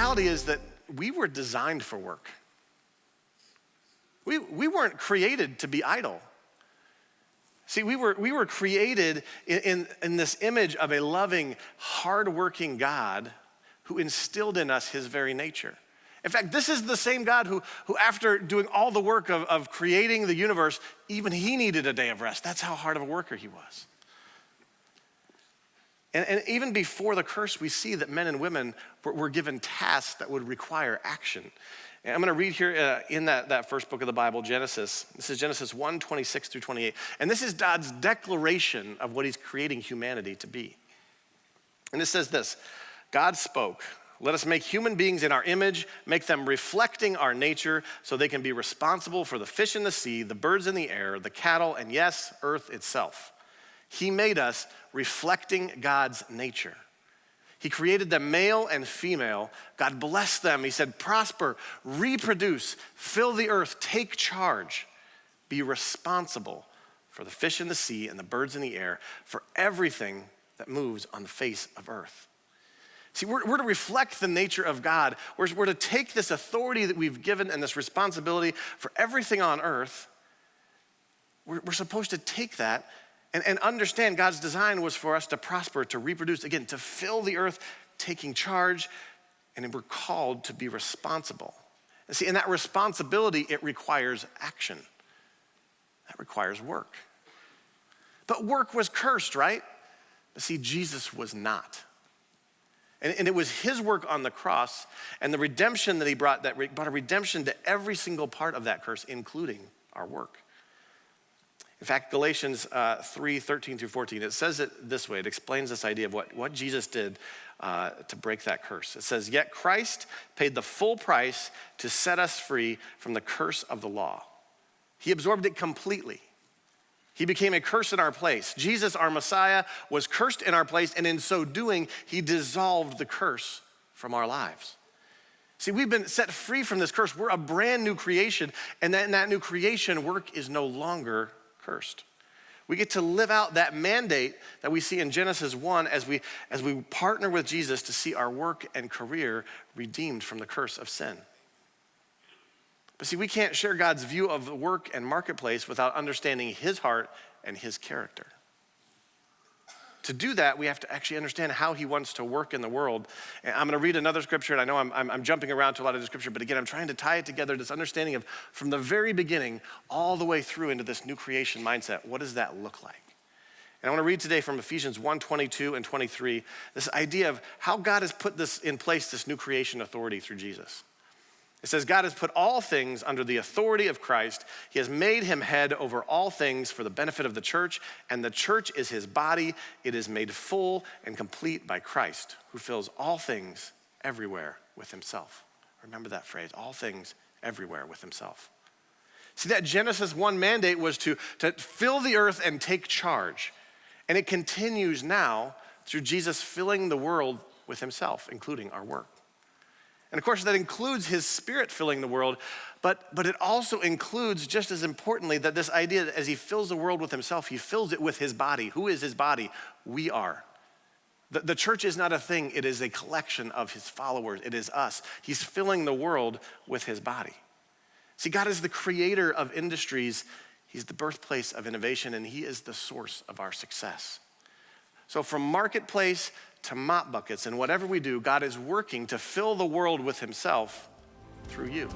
reality is that we were designed for work. We weren't created to be idle. See, we were created in this image of a loving, hardworking God who instilled in us his very nature. In fact, this is the same God who after doing all the work of creating the universe, even he needed a day of rest. That's how hard of a worker he was. And even before the curse, we see that men and women were given tasks that would require action. And I'm going to read here in that first book of the Bible, Genesis. This is Genesis 1:26 through 28. And this is God's declaration of what he's creating humanity to be. And it says this, God spoke, "Let us make human beings in our image, make them reflecting our nature so they can be responsible for the fish in the sea, the birds in the air, the cattle, and yes, earth itself." He made us reflecting God's nature. He created them male and female. God blessed them. He said, prosper, reproduce, fill the earth, take charge, be responsible for the fish in the sea and the birds in the air, for everything that moves on the face of earth. See, we're to reflect the nature of God. We're to take this authority that we've given and this responsibility for everything on earth. We're supposed to take that and understand God's design was for us to prosper, to reproduce, again, to fill the earth, taking charge, and we're called to be responsible. And see, in that responsibility, it requires action. That requires work. But work was cursed, right? But see, Jesus was not. And it was his work on the cross and the redemption that he brought, that brought a redemption to every single part of that curse, including our work. In fact, Galatians 3:13 through 14, it says it this way. It explains this idea of what Jesus did to break that curse. It says, "Yet Christ paid the full price to set us free from the curse of the law. He absorbed it completely. He became a curse in our place. Jesus, our Messiah, was cursed in our place, and in so doing, he dissolved the curse from our lives." See, we've been set free from this curse. We're a brand new creation, and in that new creation, work is no longer cursed. We get to live out that mandate that we see in Genesis 1 as we partner with Jesus to see our work and career redeemed from the curse of sin. But see, we can't share God's view of the work and marketplace without understanding his heart and his character. To do that, we have to actually understand how he wants to work in the world. And I'm gonna read another scripture, and I know I'm jumping around to a lot of the scripture, but again, I'm trying to tie it together, this understanding of from the very beginning all the way through into this new creation mindset. What does that look like? And I wanna read today from Ephesians 1:22 and 23, this idea of how God has put this in place, this new creation authority through Jesus. It says, God has put all things under the authority of Christ. He has made him head over all things for the benefit of the church, and the church is his body. It is made full and complete by Christ, who fills all things everywhere with himself. Remember that phrase, all things everywhere with himself. See, that Genesis 1 mandate was to fill the earth and take charge. And it continues now through Jesus filling the world with himself, including our work. And of course, that includes his spirit filling the world, but it also includes, just as importantly, that this idea that as he fills the world with himself, he fills it with his body. Who is his body? We are. The church is not a thing, it is a collection of his followers. It is us. He's filling the world with his body. See, God is the creator of industries. He's the birthplace of innovation, and he is the source of our success. So from marketplace to mop buckets and whatever we do, God is working to fill the world with himself through you.